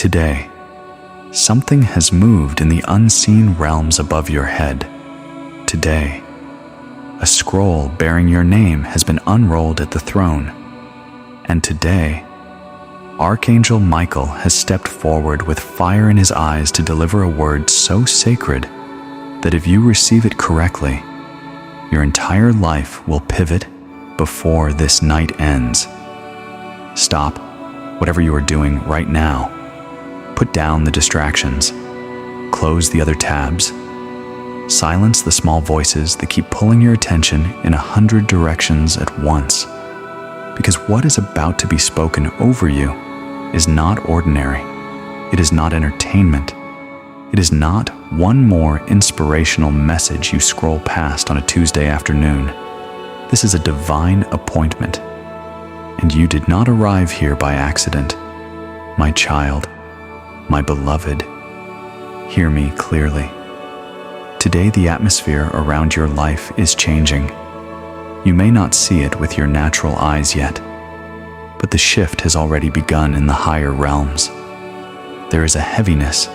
Today, something has moved in the unseen realms above your head. Today, a scroll bearing your name has been unrolled at the throne. And today, Archangel Michael has stepped forward with fire in his eyes to deliver a word so sacred that if you receive it correctly, your entire life will pivot before this night ends. Stop whatever you are doing right now. Put down the distractions. Close the other tabs. Silence the small voices that keep pulling your attention in 100 directions at once. Because what is about to be spoken over you is not ordinary. It is not entertainment. It is not one more inspirational message you scroll past on a Tuesday afternoon. This is a divine appointment. And you did not arrive here by accident. My child, my beloved, hear me clearly. Today, the atmosphere around your life is changing. You may not see it with your natural eyes yet, but the shift has already begun in the higher realms. There is a heaviness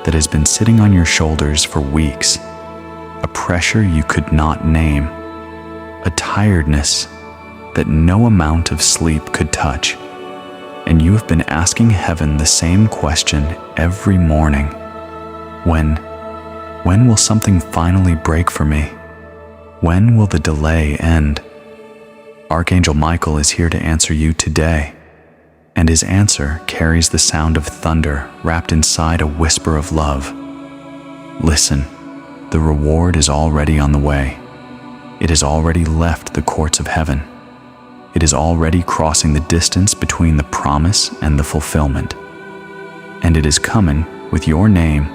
that has been sitting on your shoulders for weeks, a pressure you could not name, a tiredness that no amount of sleep could touch, and you have been asking heaven the same question every morning. When will something finally break for me? When will the delay end? Archangel Michael is here to answer you today, and his answer carries the sound of thunder wrapped inside a whisper of love. Listen, the reward is already on the way. It has already left the courts of heaven. It is already crossing the distance between the promise and the fulfillment. And it is coming with your name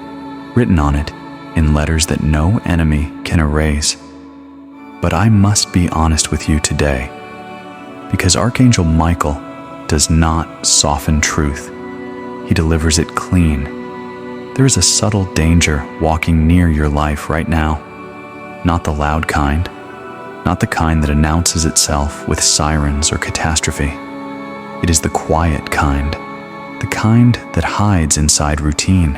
written on it in letters that no enemy can erase. But I must be honest with you today, because Archangel Michael does not soften truth. He delivers it clean. There is a subtle danger walking near your life right now. Not the loud kind, not the kind that announces itself with sirens or catastrophe. It is the quiet kind, the kind that hides inside routine,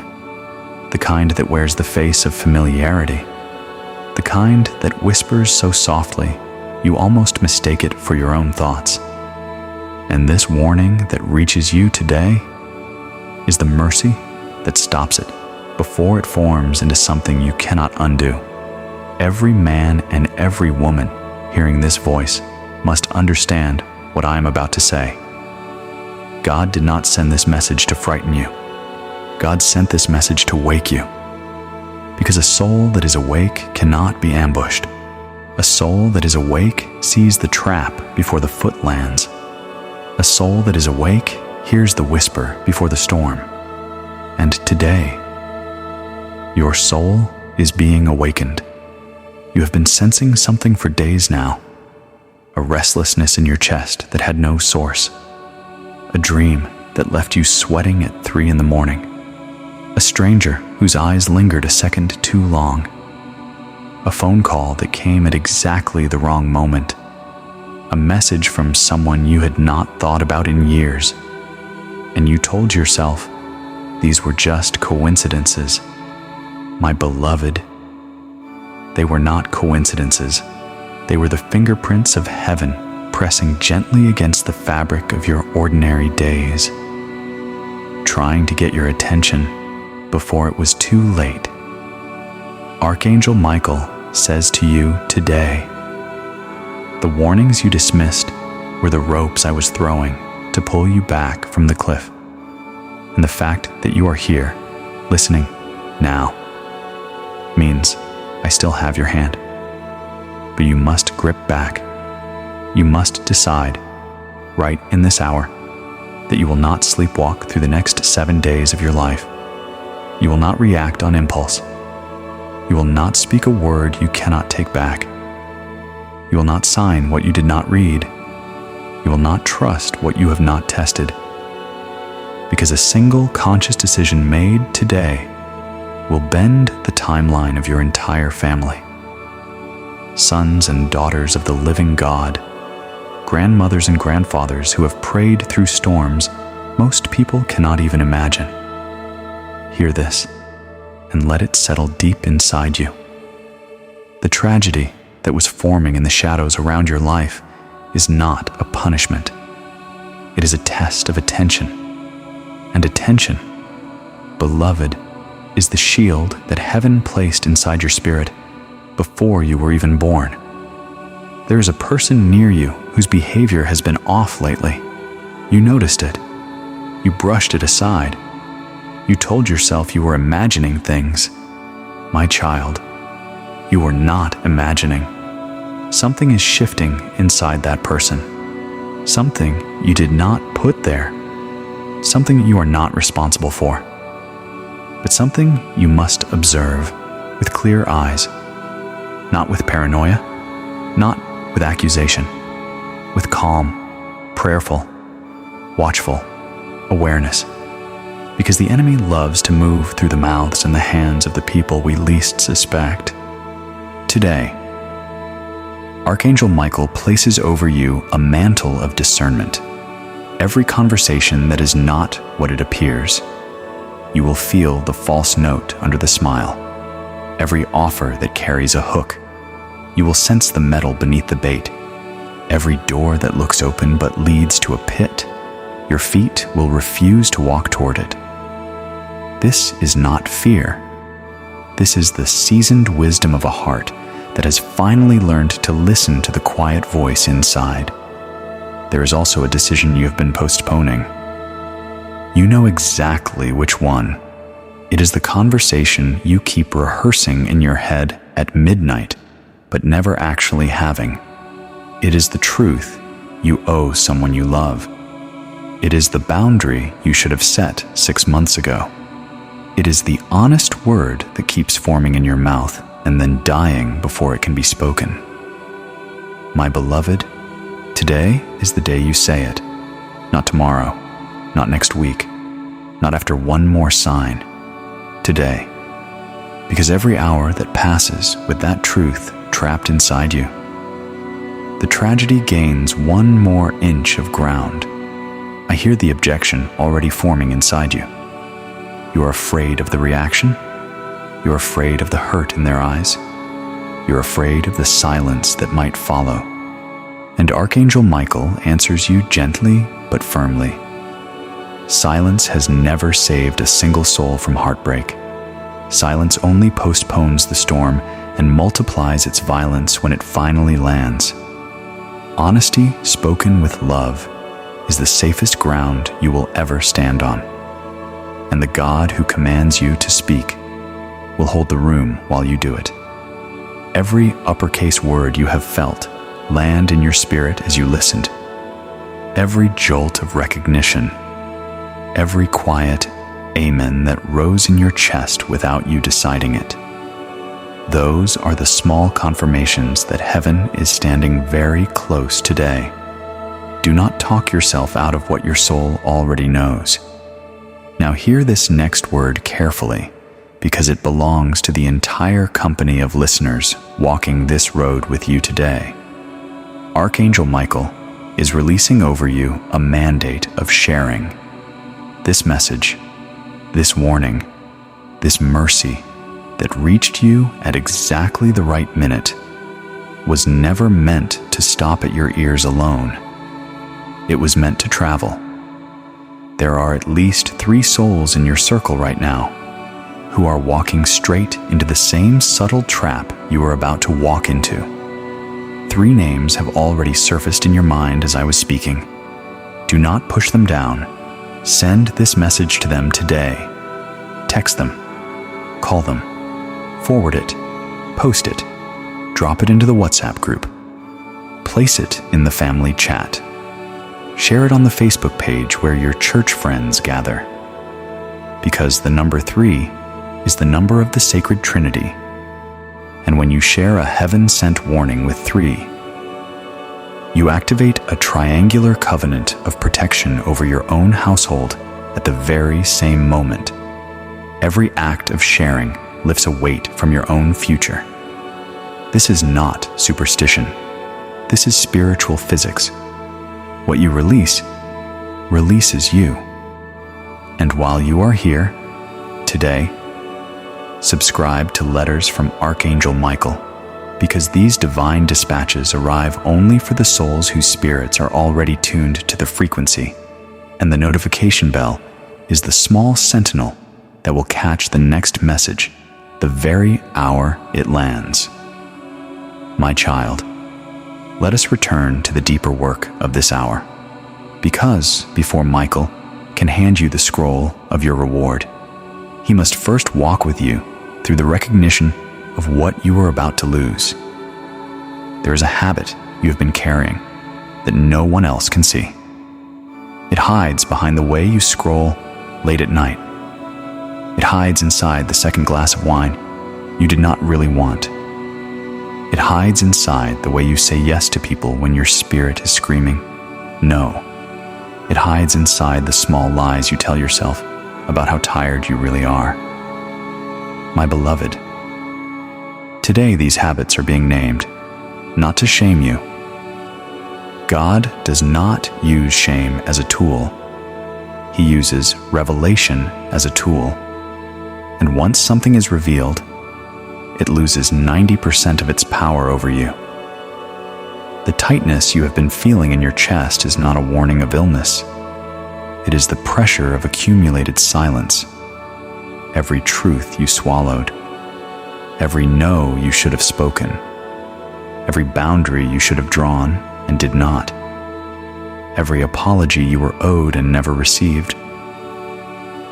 the kind that wears the face of familiarity, the kind that whispers so softly you almost mistake it for your own thoughts. And this warning that reaches you today is the mercy that stops it before it forms into something you cannot undo. Every man and every woman hearing this voice must understand what I am about to say. God did not send this message to frighten you. God sent this message to wake you. Because a soul that is awake cannot be ambushed. A soul that is awake sees the trap before the foot lands. A soul that is awake hears the whisper before the storm. And today, your soul is being awakened. You have been sensing something for days now, a restlessness in your chest that had no source, a dream that left you sweating at 3 a.m, a stranger whose eyes lingered a second too long, a phone call that came at exactly the wrong moment, a message from someone you had not thought about in years, and you told yourself these were just coincidences. My beloved, they were not coincidences. They were the fingerprints of heaven pressing gently against the fabric of your ordinary days, trying to get your attention before it was too late. Archangel Michael says to you today, the warnings you dismissed were the ropes I was throwing to pull you back from the cliff. And the fact that you are here, listening now, means I still have your hand. But you must grip back. You must decide, right in this hour, that you will not sleepwalk through the next 7 days of your life. You will not react on impulse. You will not speak a word you cannot take back. You will not sign what you did not read. You will not trust what you have not tested. Because a single conscious decision made today will bend the timeline of your entire family. Sons and daughters of the living God, grandmothers and grandfathers who have prayed through storms most people cannot even imagine. Hear this and let it settle deep inside you. The tragedy that was forming in the shadows around your life is not a punishment. It is a test of attention. And attention, beloved, is the shield that heaven placed inside your spirit before you were even born. There is a person near you whose behavior has been off lately. You noticed it. You brushed it aside. You told yourself you were imagining things. My child, you are not imagining. Something is shifting inside that person. Something you did not put there. Something you are not responsible for. But something you must observe with clear eyes. Not with paranoia, not with accusation, with calm, prayerful, watchful awareness. Because the enemy loves to move through the mouths and the hands of the people we least suspect. Today, Archangel Michael places over you a mantle of discernment. Every conversation that is not what it appears, you will feel the false note under the smile. Every offer that carries a hook, you will sense the metal beneath the bait. Every door that looks open but leads to a pit, your feet will refuse to walk toward it. This is not fear. This is the seasoned wisdom of a heart that has finally learned to listen to the quiet voice inside. There is also a decision you have been postponing. You know exactly which one. It is the conversation you keep rehearsing in your head at midnight, but never actually having. It is the truth you owe someone you love. It is the boundary you should have set 6 months ago. It is the honest word that keeps forming in your mouth and then dying before it can be spoken. My beloved, today is the day you say it. Not tomorrow, not next week, not after one more sign. Today. Because every hour that passes with that truth trapped inside you, the tragedy gains one more inch of ground. I hear the objection already forming inside you. You are afraid of the reaction. You're afraid of the hurt in their eyes. You're afraid of the silence that might follow. And Archangel Michael answers you gently but firmly. Silence has never saved a single soul from heartbreak. Silence only postpones the storm and multiplies its violence when it finally lands. Honesty spoken with love is the safest ground you will ever stand on. And the God who commands you to speak will hold the room while you do it. Every uppercase word you have felt land in your spirit as you listened. Every jolt of recognition, every quiet amen that rose in your chest without you deciding it. Those are the small confirmations that heaven is standing very close today. Do not talk yourself out of what your soul already knows. Now hear this next word carefully, because it belongs to the entire company of listeners walking this road with you today. Archangel Michael is releasing over you a mandate of sharing. This message, this warning, this mercy that reached you at exactly the right minute was never meant to stop at your ears alone. It was meant to travel. There are at least 3 souls in your circle right now who are walking straight into the same subtle trap you are about to walk into. 3 names have already surfaced in your mind as I was speaking. Do not push them down. Send this message to them today. Text them. Call them. Forward it. Post it. Drop it into the WhatsApp group. Place it in the family chat. Share it on the Facebook page where your church friends gather. Because the number 3 is the number of the sacred Trinity. And when you share a heaven-sent warning with 3, you activate a triangular covenant of protection over your own household at the very same moment. Every act of sharing lifts a weight from your own future. This is not superstition. This is spiritual physics. What you release, releases you. And while you are here, today? Subscribe to Letters from Archangel Michael, because these divine dispatches arrive only for the souls whose spirits are already tuned to the frequency, and the notification bell is the small sentinel that will catch the next message the very hour it lands. My child, let us return to the deeper work of this hour, because before Michael can hand you the scroll of your reward, he must first walk with you through the recognition of what you are about to lose. There is a habit you have been carrying that no one else can see. It hides behind the way you scroll late at night. It hides inside the second glass of wine you did not really want. It hides inside the way you say yes to people when your spirit is screaming no. It hides inside the small lies you tell yourself about how tired you really are. My beloved, today these habits are being named, not to shame you. God does not use shame as a tool. He uses revelation as a tool. And once something is revealed, it loses 90% of its power over you. The tightness you have been feeling in your chest is not a warning of illness. It is the pressure of accumulated silence. Every truth you swallowed, every no you should have spoken, every boundary you should have drawn and did not, every apology you were owed and never received.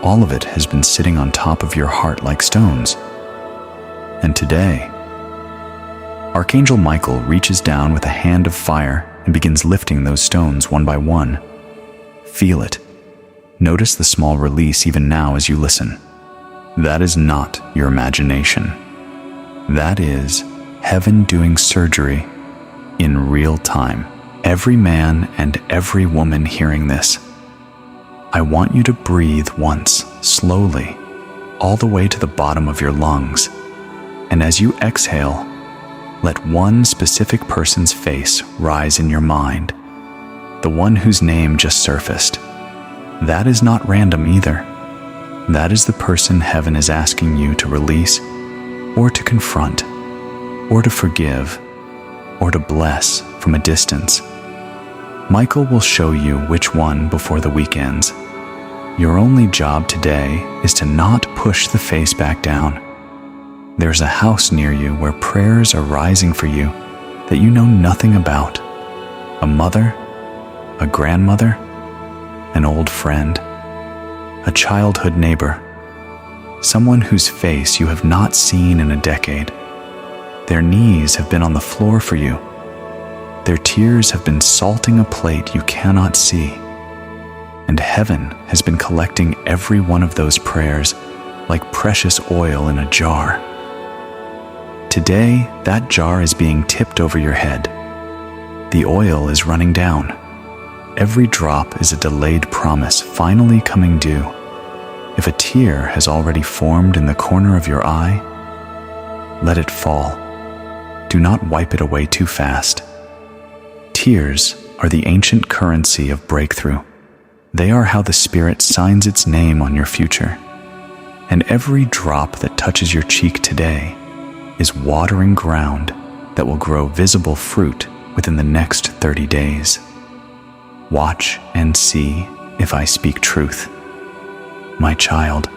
All of it has been sitting on top of your heart like stones. And today, Archangel Michael reaches down with a hand of fire and begins lifting those stones one by one. Feel it. Notice the small release even now as you listen. That is not your imagination. That is heaven doing surgery in real time. Every man and every woman hearing this, I want you to breathe once, slowly, all the way to the bottom of your lungs. And as you exhale, let one specific person's face rise in your mind, the one whose name just surfaced. That is not random either. That is the person heaven is asking you to release, or to confront, or to forgive, or to bless from a distance. Michael will show you which one before the week ends. Your only job today is to not push the face back down. There's a house near you where prayers are rising for you that you know nothing about. A mother, a grandmother, an old friend, a childhood neighbor, someone whose face you have not seen in a decade. Their knees have been on the floor for you. Their tears have been salting a plate you cannot see. And heaven has been collecting every one of those prayers like precious oil in a jar. Today, that jar is being tipped over your head. The oil is running down. Every drop is a delayed promise finally coming due. If a tear has already formed in the corner of your eye, let it fall. Do not wipe it away too fast. Tears are the ancient currency of breakthrough. They are how the Spirit signs its name on your future. And every drop that touches your cheek today is watering ground that will grow visible fruit within the next 30 days. Watch and see if I speak truth. My child,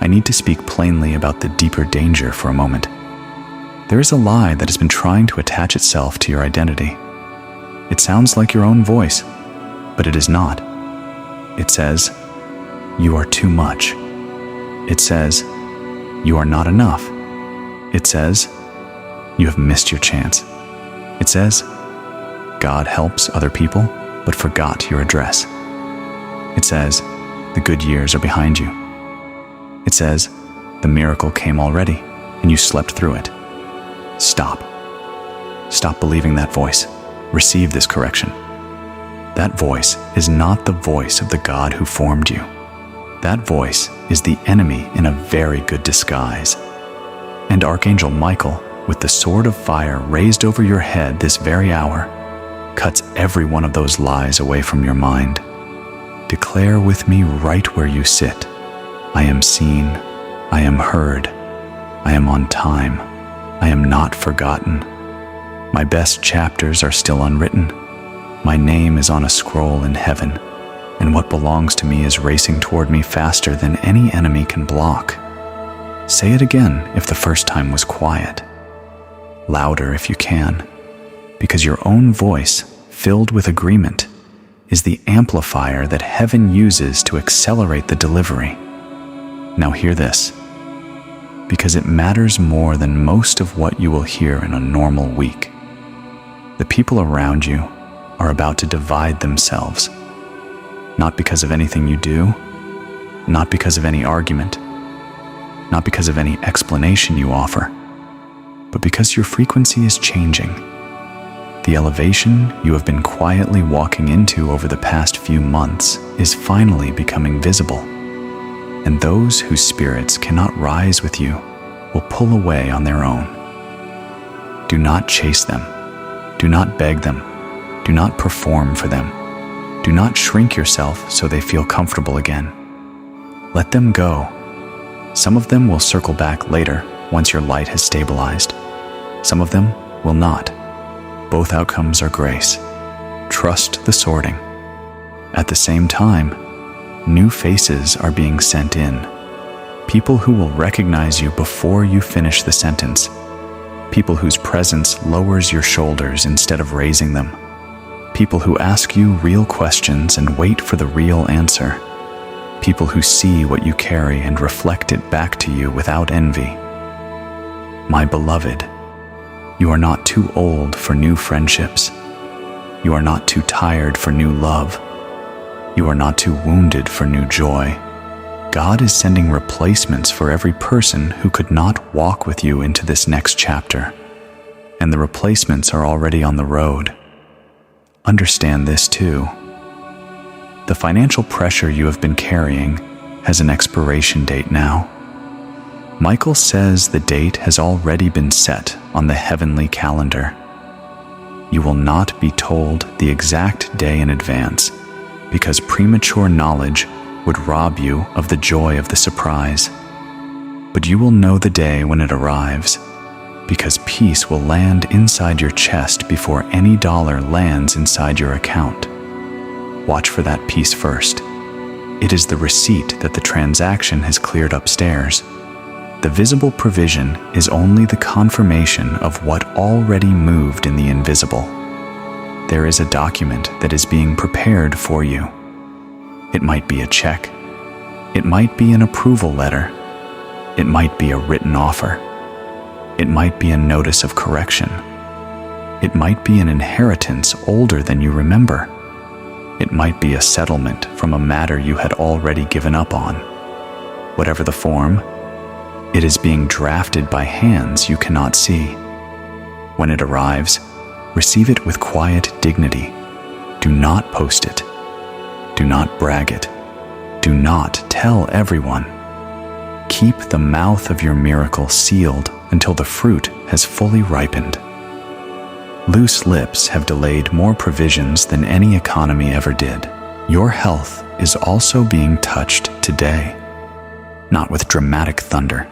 I need to speak plainly about the deeper danger for a moment. There is a lie that has been trying to attach itself to your identity. It sounds like your own voice, but it is not. It says, you are too much. It says, you are not enough. It says, you have missed your chance. It says, God helps other people, but forgot your address. It says, the good years are behind you. It says, the miracle came already, and you slept through it. Stop. Stop believing that voice. Receive this correction. That voice is not the voice of the God who formed you. That voice is the enemy in a very good disguise. And Archangel Michael, with the sword of fire raised over your head this very hour, cuts every one of those lies away from your mind. Declare with me right where you sit, I am seen, I am heard. I am on time. I am not forgotten. My best chapters are still unwritten. My name is on a scroll in heaven, and what belongs to me is racing toward me faster than any enemy can block. Say it again if the first time was quiet. Louder if you can, because your own voice, filled with agreement, is the amplifier that heaven uses to accelerate the delivery. Now hear this, because it matters more than most of what you will hear in a normal week. The people around you are about to divide themselves, not because of anything you do, not because of any argument, not because of any explanation you offer, but because your frequency is changing. The elevation you have been quietly walking into over the past few months is finally becoming visible, and those whose spirits cannot rise with you will pull away on their own. Do not chase them. Do not beg them. Do not perform for them. Do not shrink yourself so they feel comfortable again. Let them go. Some of them will circle back later once your light has stabilized. Some of them will not. Both outcomes are grace. Trust the sorting. At the same time, new faces are being sent in. People who will recognize you before you finish the sentence. People whose presence lowers your shoulders instead of raising them. People who ask you real questions and wait for the real answer. People who see what you carry and reflect it back to you without envy. My beloved, you are not too old for new friendships. You are not too tired for new love. You are not too wounded for new joy. God is sending replacements for every person who could not walk with you into this next chapter, and the replacements are already on the road. Understand this too. The financial pressure you have been carrying has an expiration date now. Michael says the date has already been set on the heavenly calendar. You will not be told the exact day in advance, because premature knowledge would rob you of the joy of the surprise. But you will know the day when it arrives, because peace will land inside your chest before any dollar lands inside your account. Watch for that peace first. It is the receipt that the transaction has cleared upstairs. The visible provision is only the confirmation of what already moved in the invisible. There is a document that is being prepared for you. It might be a check. It might be an approval letter. It might be a written offer. It might be a notice of correction. It might be an inheritance older than you remember. It might be a settlement from a matter you had already given up on. Whatever the form, it is being drafted by hands you cannot see. When it arrives, receive it with quiet dignity. Do not post it. Do not brag it. Do not tell everyone. Keep the mouth of your miracle sealed until the fruit has fully ripened. Loose lips have delayed more provisions than any economy ever did. Your health is also being touched today, not with dramatic thunder,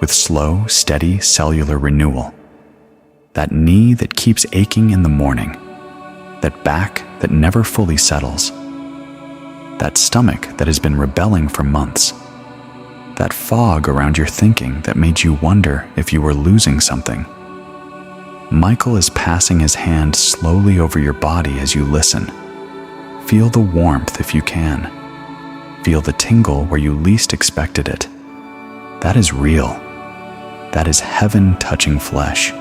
with slow, steady cellular renewal. That knee that keeps aching in the morning, that back that never fully settles, that stomach that has been rebelling for months, that fog around your thinking that made you wonder if you were losing something. Michael is passing his hand slowly over your body as you listen. Feel the warmth if you can. Feel the tingle where you least expected it. That is real. That is heaven touching flesh.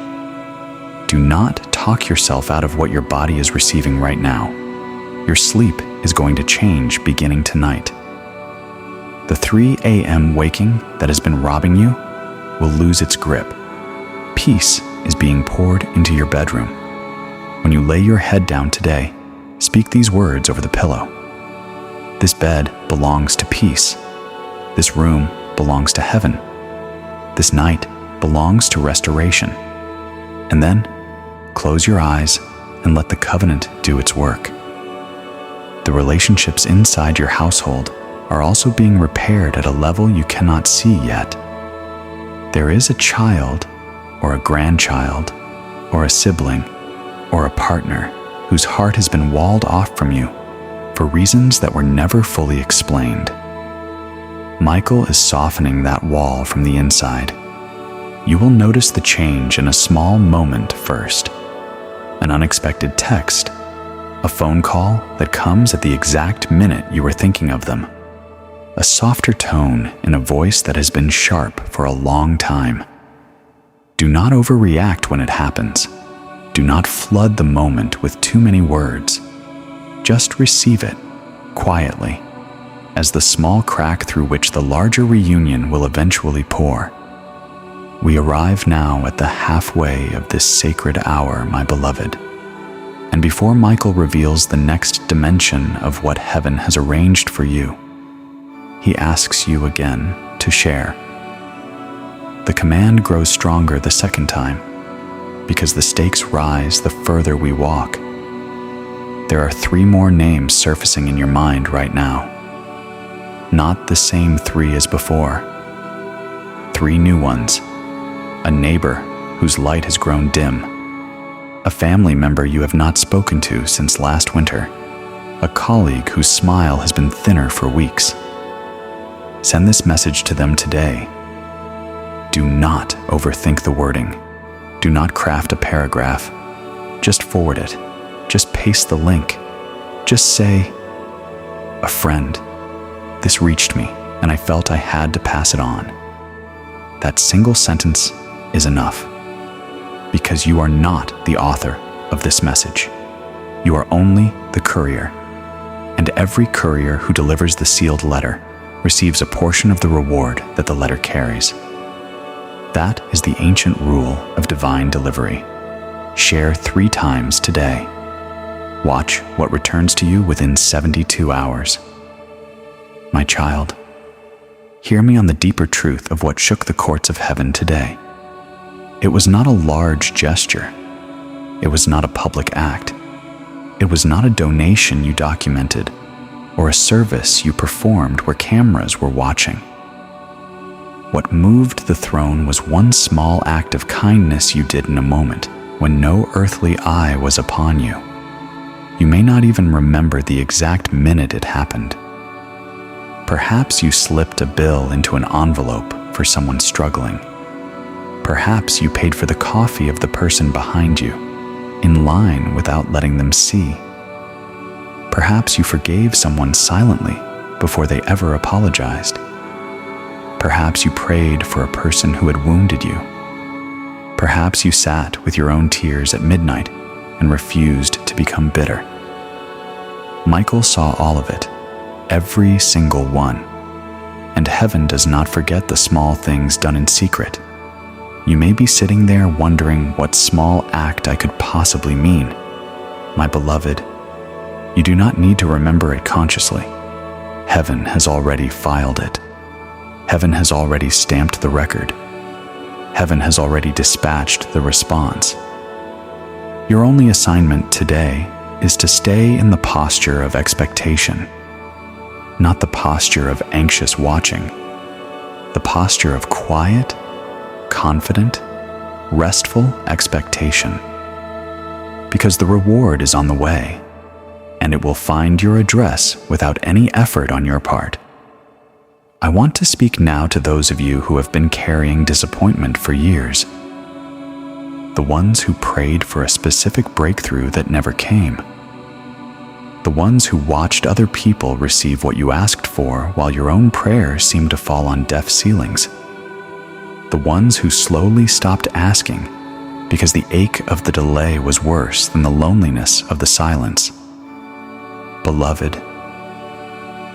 Do not talk yourself out of what your body is receiving right now. Your sleep is going to change beginning tonight. The 3 a.m. waking that has been robbing you will lose its grip. Peace is being poured into your bedroom. When you lay your head down today, speak these words over the pillow. This bed belongs to peace. This room belongs to heaven. This night belongs to restoration. And then, close your eyes and let the covenant do its work. The relationships inside your household are also being repaired at a level you cannot see yet. There is a child, or a grandchild, or a sibling, or a partner whose heart has been walled off from you for reasons that were never fully explained. Michael is softening that wall from the inside. You will notice the change in a small moment first. An unexpected text, a phone call that comes at the exact minute you were thinking of them, a softer tone in a voice that has been sharp for a long time. Do not overreact when it happens. Do not flood the moment with too many words. Just receive it, quietly, as the small crack through which the larger reunion will eventually pour. We arrive now at the halfway of this sacred hour, my beloved. And before Michael reveals the next dimension of what heaven has arranged for you, he asks you again to share. The command grows stronger the second time, because the stakes rise the further we walk. There are 3 more names surfacing in your mind right now. Not the same 3 as before. 3 new ones. A neighbor whose light has grown dim. A family member you have not spoken to since last winter. A colleague whose smile has been thinner for weeks. Send this message to them today. Do not overthink the wording. Do not craft a paragraph. Just forward it. Just paste the link. Just say, "A friend, this reached me, and I felt I had to pass it on." That single sentence is enough, because you are not the author of this message. You are only the courier, and every courier who delivers the sealed letter receives a portion of the reward that the letter carries. That is the ancient rule of divine delivery. Share 3 times today. Watch what returns to you within 72 hours. My child, hear me on the deeper truth of what shook the courts of heaven today. It was not a large gesture. It was not a public act. It was not a donation you documented or a service you performed where cameras were watching. What moved the throne was one small act of kindness you did in a moment when no earthly eye was upon you. You may not even remember the exact minute it happened. Perhaps you slipped a bill into an envelope for someone struggling. Perhaps you paid for the coffee of the person behind you, in line without letting them see. Perhaps you forgave someone silently before they ever apologized. Perhaps you prayed for a person who had wounded you. Perhaps you sat with your own tears at midnight and refused to become bitter. Michael saw all of it, every single one. And heaven does not forget the small things done in secret. You may be sitting there wondering what small act I could possibly mean. My beloved, you do not need to remember it consciously. Heaven has already filed it. Heaven has already stamped the record. Heaven has already dispatched the response. Your only assignment today is to stay in the posture of expectation, not the posture of anxious watching, the posture of quiet, confident, restful expectation. Because the reward is on the way, and it will find your address without any effort on your part. I want to speak now to those of you who have been carrying disappointment for years. The ones who prayed for a specific breakthrough that never came. The ones who watched other people receive what you asked for while your own prayers seemed to fall on deaf ceilings. The ones who slowly stopped asking because the ache of the delay was worse than the loneliness of the silence. Beloved,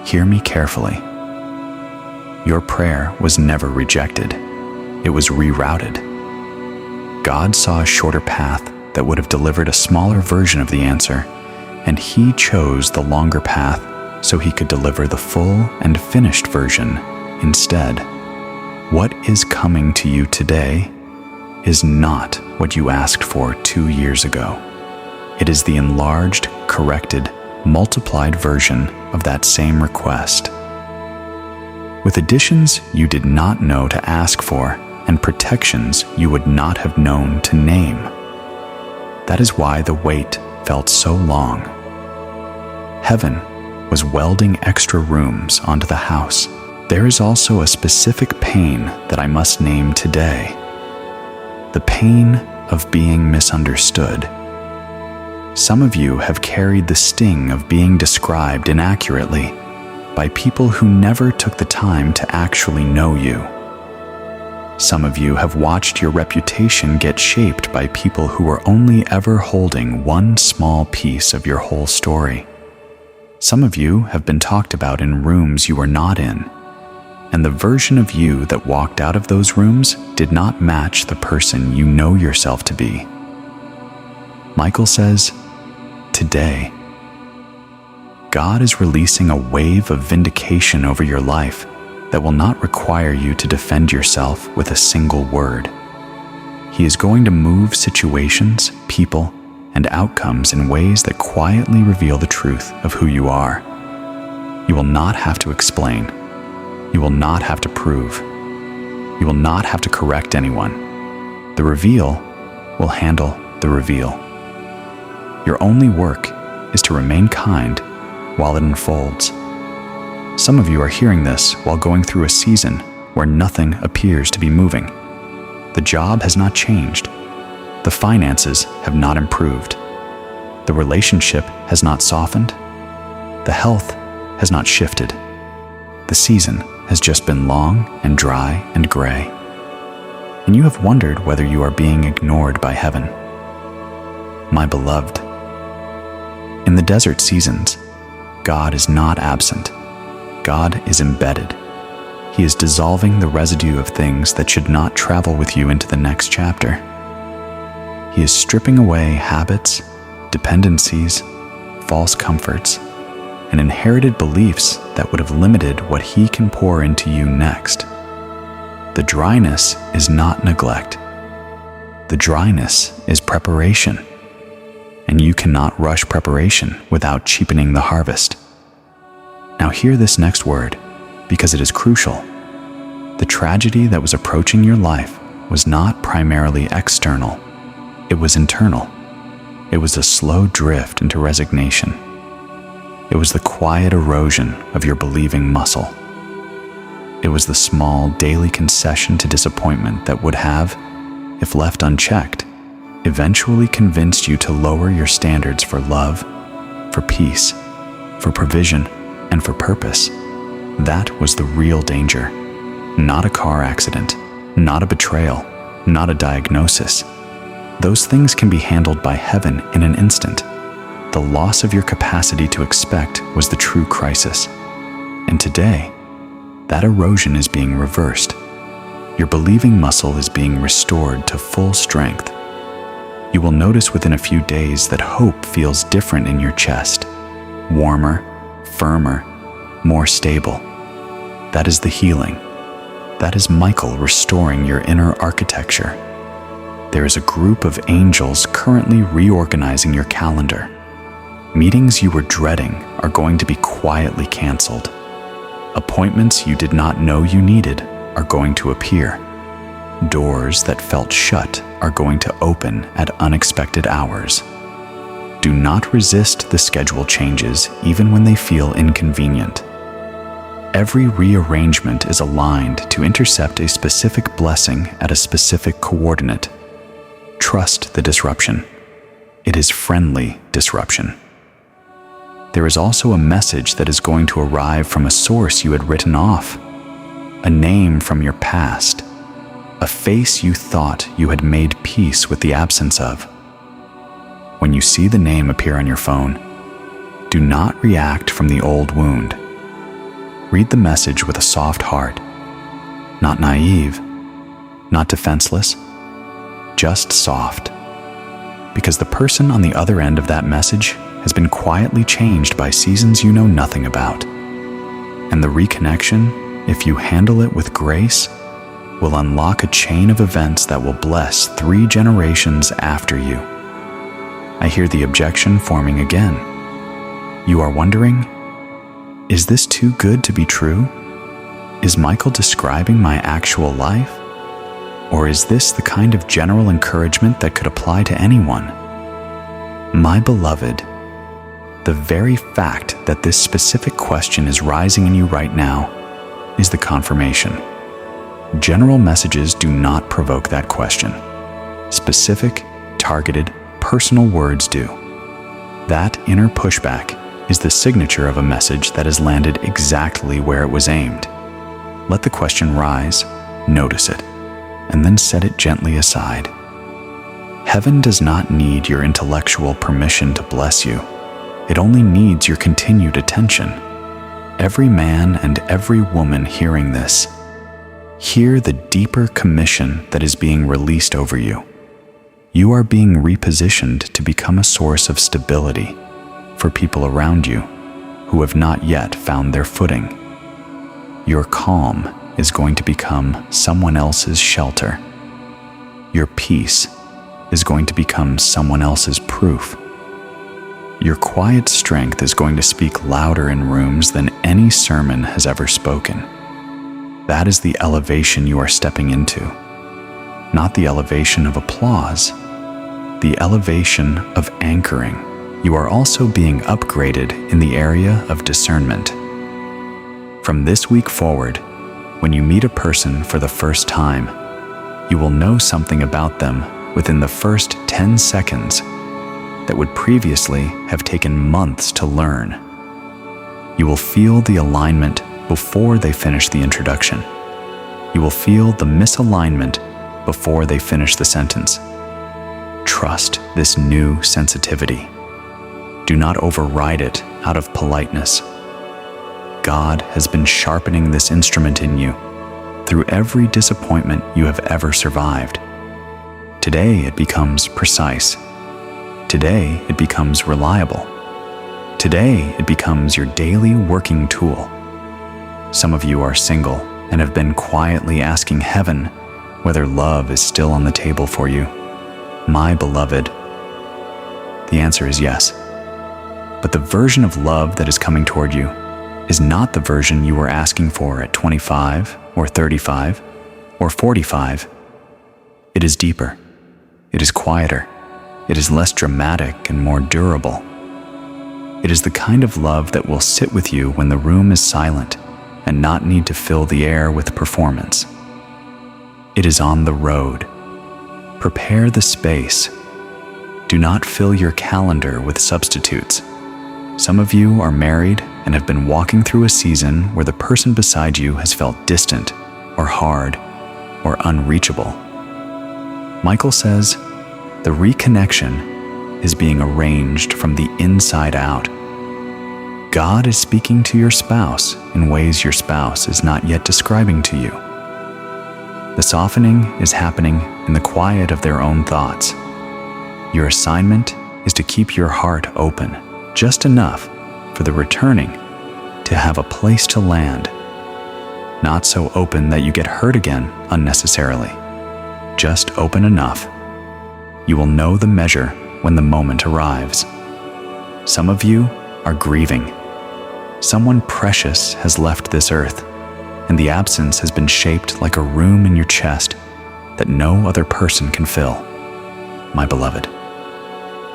hear me carefully. Your prayer was never rejected. It was rerouted. God saw a shorter path that would have delivered a smaller version of the answer, and He chose the longer path so He could deliver the full and finished version instead. What is coming to you today is not what you asked for 2 years ago. It is the enlarged, corrected, multiplied version of that same request. with additions you did not know to ask for and protections you would not have known to name. That is why the wait felt so long. Heaven was welding extra rooms onto the house. There is also a specific pain that I must name today. The pain of being misunderstood. Some of you have carried the sting of being described inaccurately by people who never took the time to actually know you. Some of you have watched your reputation get shaped by people who were only ever holding one small piece of your whole story. Some of you have been talked about in rooms you were not in, and the version of you that walked out of those rooms did not match the person you know yourself to be. Michael says, today, God is releasing a wave of vindication over your life that will not require you to defend yourself with a single word. He is going to move situations, people, and outcomes in ways that quietly reveal the truth of who you are. You will not have to explain. You will not have to prove. You will not have to correct anyone. The reveal will handle the reveal. Your only work is to remain kind while it unfolds. Some of you are hearing this while going through a season where nothing appears to be moving. The job has not changed. The finances have not improved. The relationship has not softened. The health has not shifted. The season has just been long and dry and gray. And you have wondered whether you are being ignored by heaven. My beloved, in the desert seasons, God is not absent. God is embedded. He is dissolving the residue of things that should not travel with you into the next chapter. He is stripping away habits, dependencies, false comforts, and inherited beliefs that would have limited what He can pour into you next. The dryness is not neglect. The dryness is preparation. And you cannot rush preparation without cheapening the harvest. Now hear this next word, because it is crucial. The tragedy that was approaching your life was not primarily external. It was internal. It was a slow drift into resignation. It was the quiet erosion of your believing muscle. It was the small daily concession to disappointment that would have, if left unchecked, eventually convinced you to lower your standards for love, for peace, for provision, and for purpose. That was the real danger. Not a car accident, not a betrayal, not a diagnosis. Those things can be handled by heaven in an instant. The loss of your capacity to expect was the true crisis. And today, that erosion is being reversed. Your believing muscle is being restored to full strength. You will notice within a few days that hope feels different in your chest, warmer, firmer, more stable. That is the healing. That is Michael restoring your inner architecture. There is a group of angels currently reorganizing your calendar. Meetings you were dreading are going to be quietly canceled. Appointments you did not know you needed are going to appear. Doors that felt shut are going to open at unexpected hours. Do not resist the schedule changes even when they feel inconvenient. Every rearrangement is aligned to intercept a specific blessing at a specific coordinate. Trust the disruption. It is friendly disruption. There is also a message that is going to arrive from a source you had written off, a name from your past, a face you thought you had made peace with the absence of. When you see the name appear on your phone, do not react from the old wound. Read the message with a soft heart, not naive, not defenseless, just soft, because the person on the other end of that message has been quietly changed by seasons you know nothing about. And the reconnection, if you handle it with grace, will unlock a chain of events that will bless 3 generations after you. I hear the objection forming again. You are wondering, is this too good to be true? Is Michael describing my actual life? Or is this the kind of general encouragement that could apply to anyone? My beloved, the very fact that this specific question is rising in you right now is the confirmation. General messages do not provoke that question. Specific, targeted, personal words do. That inner pushback is the signature of a message that has landed exactly where it was aimed. Let the question rise, notice it, and then set it gently aside. Heaven does not need your intellectual permission to bless you. It only needs your continued attention. Every man and every woman hearing this, hear the deeper commission that is being released over you. You are being repositioned to become a source of stability for people around you who have not yet found their footing. Your calm is going to become someone else's shelter. Your peace is going to become someone else's proof. Your quiet strength is going to speak louder in rooms than any sermon has ever spoken. That is the elevation you are stepping into. Not the elevation of applause, the elevation of anchoring. You are also being upgraded in the area of discernment. From this week forward, when you meet a person for the first time, you will know something about them within the first 10 seconds that would previously have taken months to learn. You will feel the alignment before they finish the introduction. You will feel the misalignment before they finish the sentence. Trust this new sensitivity. Do not override it out of politeness. God has been sharpening this instrument in you through every disappointment you have ever survived. Today it becomes precise. Today it becomes reliable. Today it becomes your daily working tool. Some of you are single and have been quietly asking heaven whether love is still on the table for you. My beloved, the answer is yes. But the version of love that is coming toward you is not the version you were asking for at 25 or 35 or 45. It is deeper. It is quieter. It is less dramatic and more durable. It is the kind of love that will sit with you when the room is silent and not need to fill the air with performance. It is on the road. Prepare the space. Do not fill your calendar with substitutes. Some of you are married and have been walking through a season where the person beside you has felt distant or hard or unreachable. Michael says, the reconnection is being arranged from the inside out. God is speaking to your spouse in ways your spouse is not yet describing to you. The softening is happening in the quiet of their own thoughts. Your assignment is to keep your heart open, just enough for the returning to have a place to land. Not so open that you get hurt again unnecessarily. Just open enough. You will know the measure when the moment arrives. Some of you are grieving. Someone precious has left this earth, and the absence has been shaped like a room in your chest that no other person can fill. My beloved,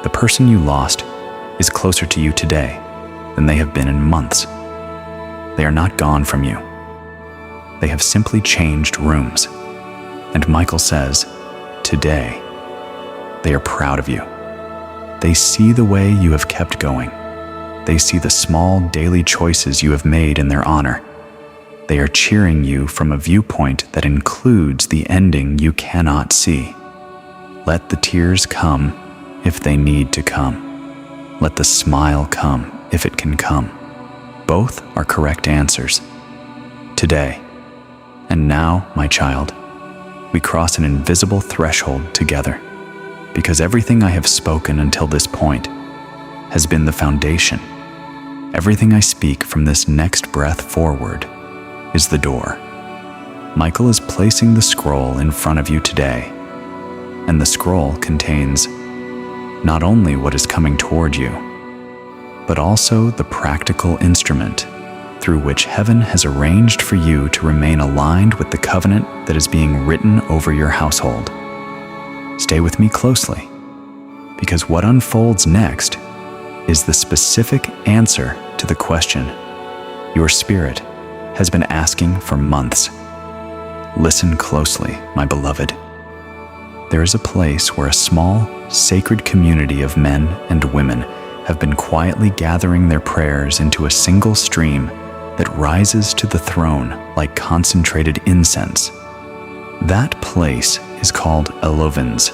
the person you lost is closer to you today than they have been in months. They are not gone from you. They have simply changed rooms. And Michael says, today, they are proud of you. They see the way you have kept going. They see the small daily choices you have made in their honor. They are cheering you from a viewpoint that includes the ending you cannot see. Let the tears come if they need to come. Let the smile come if it can come. Both are correct answers. Today, and now, my child, we cross an invisible threshold together, because everything I have spoken until this point has been the foundation. Everything I speak from this next breath forward is the door. Michael is placing the scroll in front of you today, and the scroll contains not only what is coming toward you, but also the practical instrument through which heaven has arranged for you to remain aligned with the covenant that is being written over your household. Stay with me closely, because what unfolds next is the specific answer to the question your spirit has been asking for months. Listen closely, my beloved. There is a place where a small, sacred community of men and women have been quietly gathering their prayers into a single stream that rises to the throne like concentrated incense. That place is called Elovins.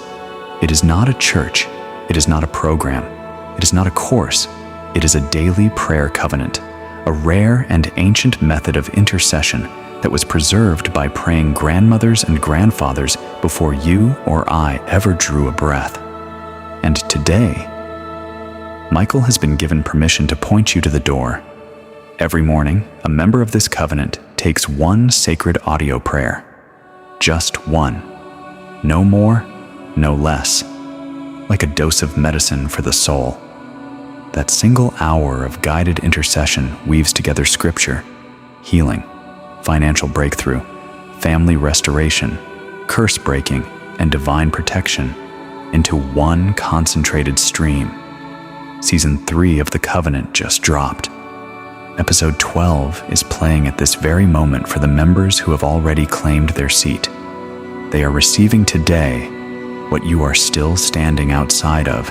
It is not a church. It is not a program. It is not a course. It is a daily prayer covenant, a rare and ancient method of intercession that was preserved by praying grandmothers and grandfathers before you or I ever drew a breath. And today, Michael has been given permission to point you to the door. Every morning, a member of this covenant takes one sacred audio prayer. Just one. No more, no less. Like a dose of medicine for the soul. That single hour of guided intercession weaves together scripture, healing, financial breakthrough, family restoration, curse breaking, and divine protection into one concentrated stream. Season 3 of The Covenant just dropped. Episode 12 is playing at this very moment for the members who have already claimed their seat. They are receiving today what you are still standing outside of.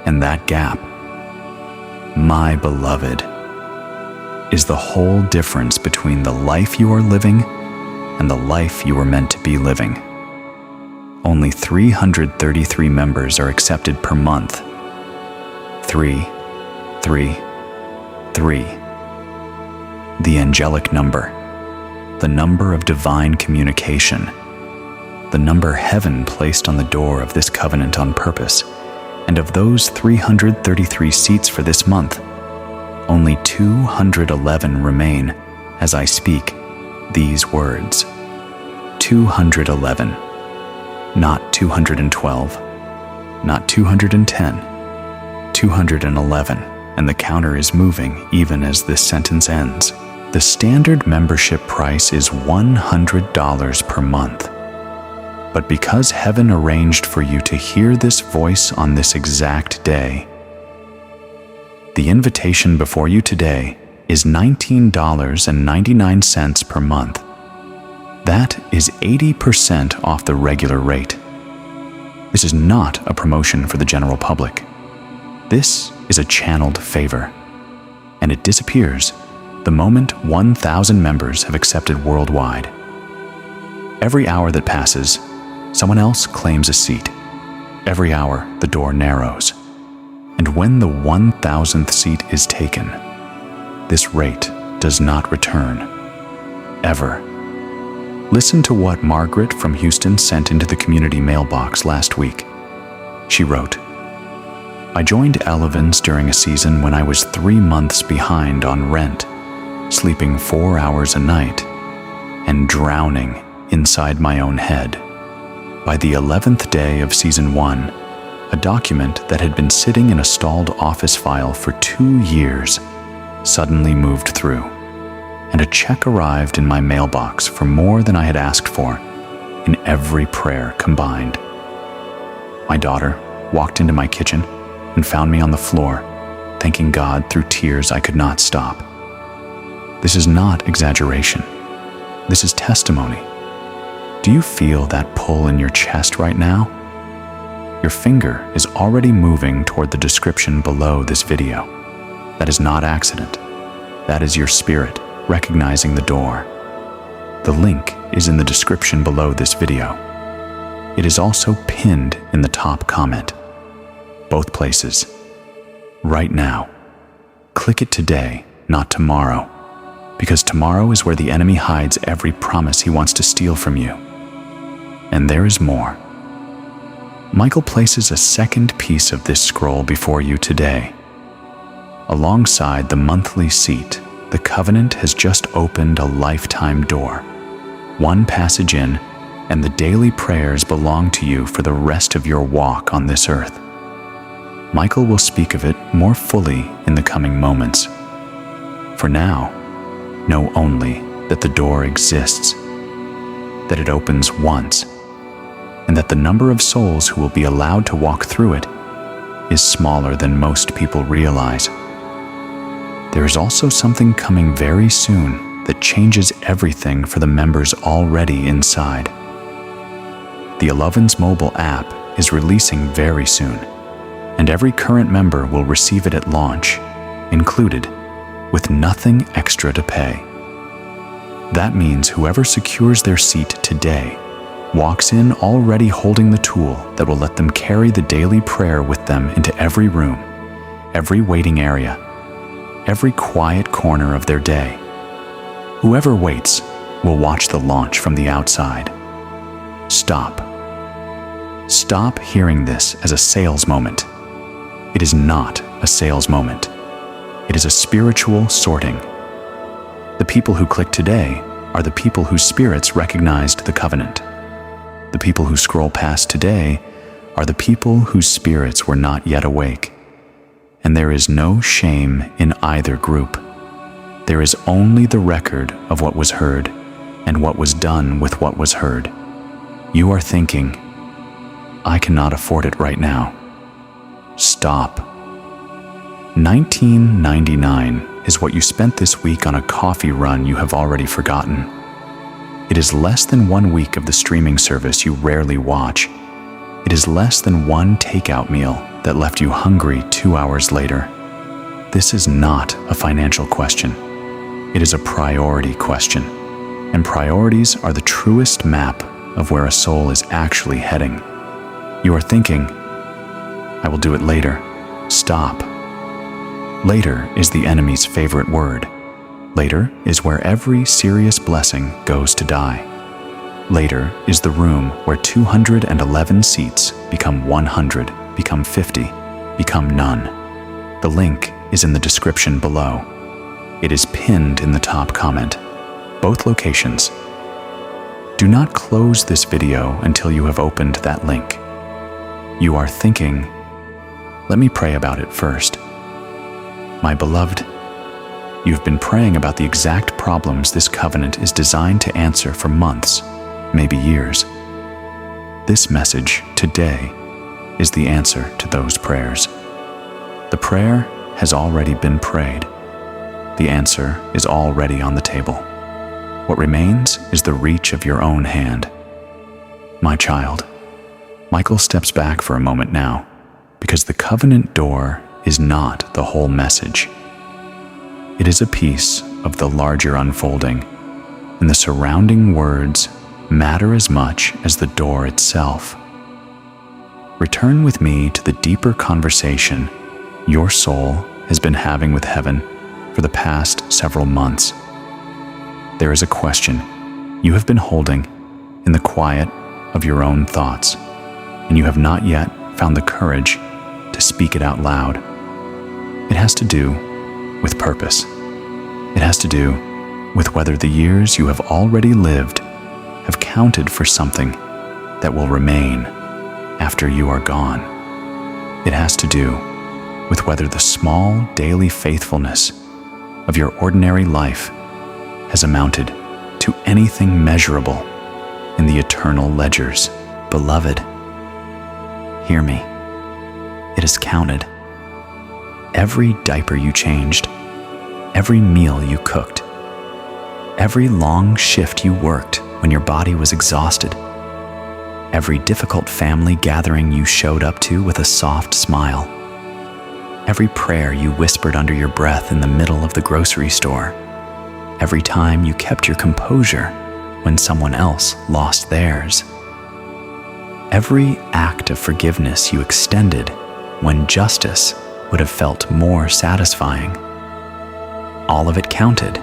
And that gap, my beloved, is the whole difference between the life you are living and the life you were meant to be living. Only 333 members are accepted per month. 3, 3, 3. The angelic number, the number of divine communication, the number heaven placed on the door of this covenant on purpose. And of those 333 seats for this month, only 211 remain as I speak these words. 211, not 212, not 210, 211, and the counter is moving even as this sentence ends. The standard membership price is $100 per month. But because heaven arranged for you to hear this voice on this exact day, the invitation before you today is $19.99 per month. That is 80% off the regular rate. This is not a promotion for the general public. This is a channeled favor, and it disappears the moment 1,000 members have accepted worldwide. Every hour that passes, someone else claims a seat. Every hour, the door narrows. And when the 1,000th seat is taken, this rate does not return. Ever. Listen to what Margaret from Houston sent into the community mailbox last week. She wrote, I joined Elovins during a season when I was 3 months behind on rent, sleeping 4 hours a night, and drowning inside my own head. By the 11th day of Season 1, a document that had been sitting in a stalled office file for 2 years suddenly moved through, and a check arrived in my mailbox for more than I had asked for, in every prayer combined. My daughter walked into my kitchen and found me on the floor, thanking God through tears I could not stop. This is not exaggeration. This is testimony. Do you feel that pull in your chest right now? Your finger is already moving toward the description below this video. That is not accident. That is your spirit recognizing the door. The link is in the description below this video. It is also pinned in the top comment. Both places. Right now. Click it today, not tomorrow. Because tomorrow is where the enemy hides every promise he wants to steal from you. And there is more. Michael places a second piece of this scroll before you today. Alongside the monthly seat, the covenant has just opened a lifetime door. One passage in, and the daily prayers belong to you for the rest of your walk on this earth. Michael will speak of it more fully in the coming moments. For now, know only that the door exists, that it opens once, and that the number of souls who will be allowed to walk through it is smaller than most people realize. There is also something coming very soon that changes everything for the members already inside. The Eleven's mobile app is releasing very soon, and every current member will receive it at launch, included, with nothing extra to pay. That means whoever secures their seat today walks in already holding the tool that will let them carry the daily prayer with them into every room, every waiting area, every quiet corner of their day. Whoever waits will watch the launch from the outside. Stop. Stop hearing this as a sales moment. It is not a sales moment. It is a spiritual sorting. The people who click today are the people whose spirits recognized the covenant. The people who scroll past today are the people whose spirits were not yet awake. And there is no shame in either group. There is only the record of what was heard and what was done with what was heard. You are thinking, I cannot afford it right now. Stop. $19.99 is what you spent this week on a coffee run you have already forgotten. It is less than 1 week of the streaming service you rarely watch. It is less than one takeout meal that left you hungry 2 hours later. This is not a financial question. It is a priority question. And priorities are the truest map of where a soul is actually heading. You are thinking, I will do it later. Stop. Later is the enemy's favorite word. Later is where every serious blessing goes to die. Later is the room where 211 seats become 100, become 50, become none. The link is in the description below. It is pinned in the top comment. Both locations. Do not close this video until you have opened that link. You are thinking, let me pray about it first. My beloved, you've been praying about the exact problems this covenant is designed to answer for months, maybe years. This message today is the answer to those prayers. The prayer has already been prayed. The answer is already on the table. What remains is the reach of your own hand. My child, Michael steps back for a moment now, because the covenant door is not the whole message. It is a piece of the larger unfolding, and the surrounding words matter as much as the door itself. Return with me to the deeper conversation your soul has been having with heaven for the past several months. There is a question you have been holding in the quiet of your own thoughts, and you have not yet found the courage to speak it out loud. It has to do with purpose. It has to do with whether the years you have already lived have counted for something that will remain after you are gone. It has to do with whether the small daily faithfulness of your ordinary life has amounted to anything measurable in the eternal ledgers. Beloved, hear me. It is counted. Every diaper you changed, every meal you cooked, every long shift you worked when your body was exhausted, every difficult family gathering you showed up to with a soft smile, every prayer you whispered under your breath in the middle of the grocery store, every time you kept your composure when someone else lost theirs, every act of forgiveness you extended when justice would have felt more satisfying. All of it counted.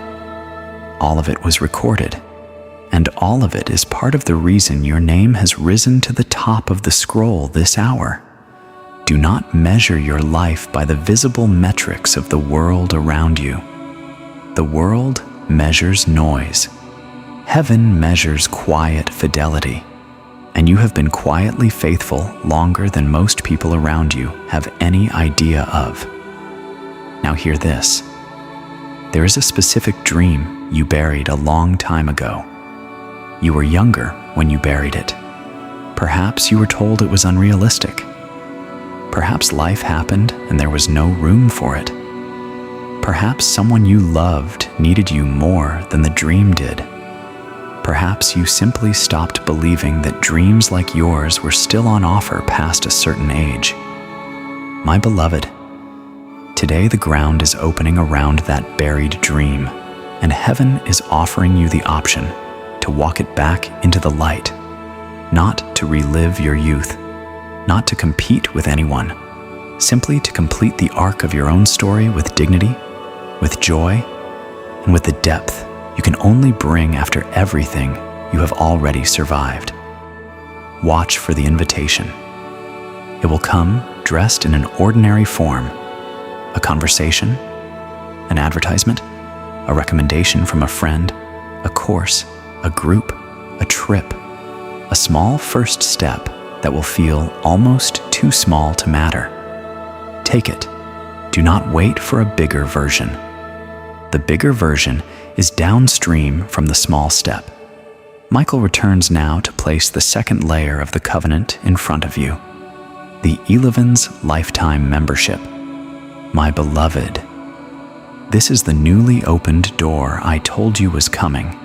All of it was recorded. And all of it is part of the reason your name has risen to the top of the scroll this hour. Do not measure your life by the visible metrics of the world around you. The world measures noise. Heaven measures quiet fidelity. And you have been quietly faithful longer than most people around you have any idea of. Now hear this. There is a specific dream you buried a long time ago. You were younger when you buried it. Perhaps you were told it was unrealistic. Perhaps life happened and there was no room for it. Perhaps someone you loved needed you more than the dream did. Perhaps you simply stopped believing that dreams like yours were still on offer past a certain age. My beloved, today the ground is opening around that buried dream, and heaven is offering you the option to walk it back into the light, not to relive your youth, not to compete with anyone, simply to complete the arc of your own story with dignity, with joy, and with the depth you can only bring after everything you have already survived. Watch for the invitation. It will come dressed in an ordinary form: a conversation, an advertisement, a recommendation from a friend, a course, a group, a trip, a small first step that will feel almost too small to matter. Take it. Do not wait for a bigger version. The bigger version is downstream from the small step. Michael returns now to place the second layer of the covenant in front of you, the Elevens Lifetime Membership. My beloved, this is the newly opened door I told you was coming,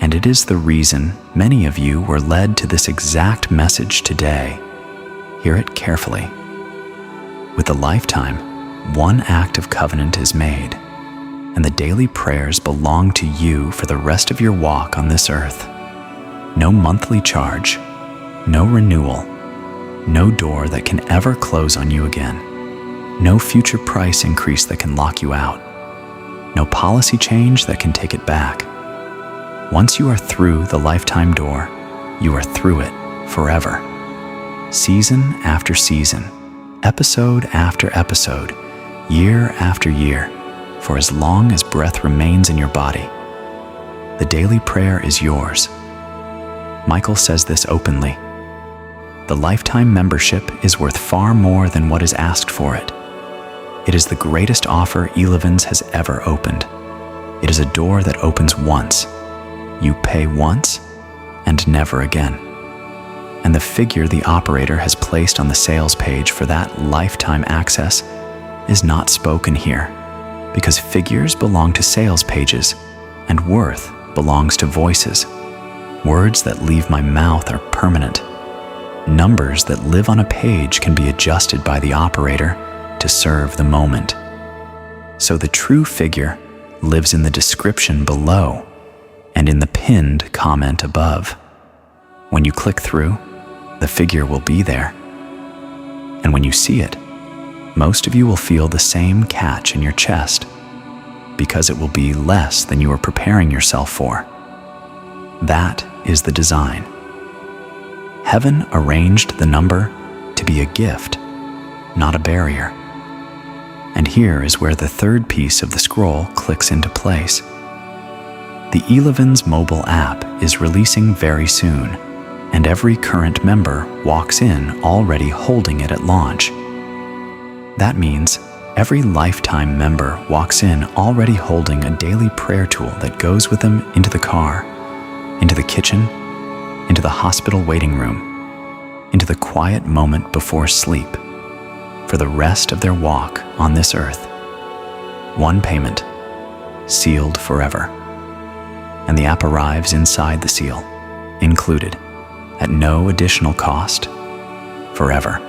and it is the reason many of you were led to this exact message today. Hear it carefully. With the Lifetime, one act of covenant is made, and the daily prayers belong to you for the rest of your walk on this earth. No monthly charge, no renewal, no door that can ever close on you again, no future price increase that can lock you out, no policy change that can take it back. Once you are through the Lifetime door, you are through it forever. Season after season, episode after episode, year after year, for as long as breath remains in your body. The daily prayer is yours. Michael says this openly. The Lifetime membership is worth far more than what is asked for it. It is the greatest offer Elevens has ever opened. It is a door that opens once. You pay once and never again. And the figure the operator has placed on the sales page for that Lifetime access is not spoken here, because figures belong to sales pages and worth belongs to voices. Words that leave my mouth are permanent. Numbers that live on a page can be adjusted by the operator to serve the moment. So the true figure lives in the description below and in the pinned comment above. When you click through, the figure will be there. And when you see it, most of you will feel the same catch in your chest, because it will be less than you are preparing yourself for. That is the design. Heaven arranged the number to be a gift, not a barrier. And here is where the third piece of the scroll clicks into place. The Elevens mobile app is releasing very soon, and every current member walks in already holding it at launch. That means every Lifetime member walks in already holding a daily prayer tool that goes with them into the car, into the kitchen, into the hospital waiting room, into the quiet moment before sleep, for the rest of their walk on this earth. One payment, sealed forever. And the app arrives inside the seal, included, at no additional cost, forever.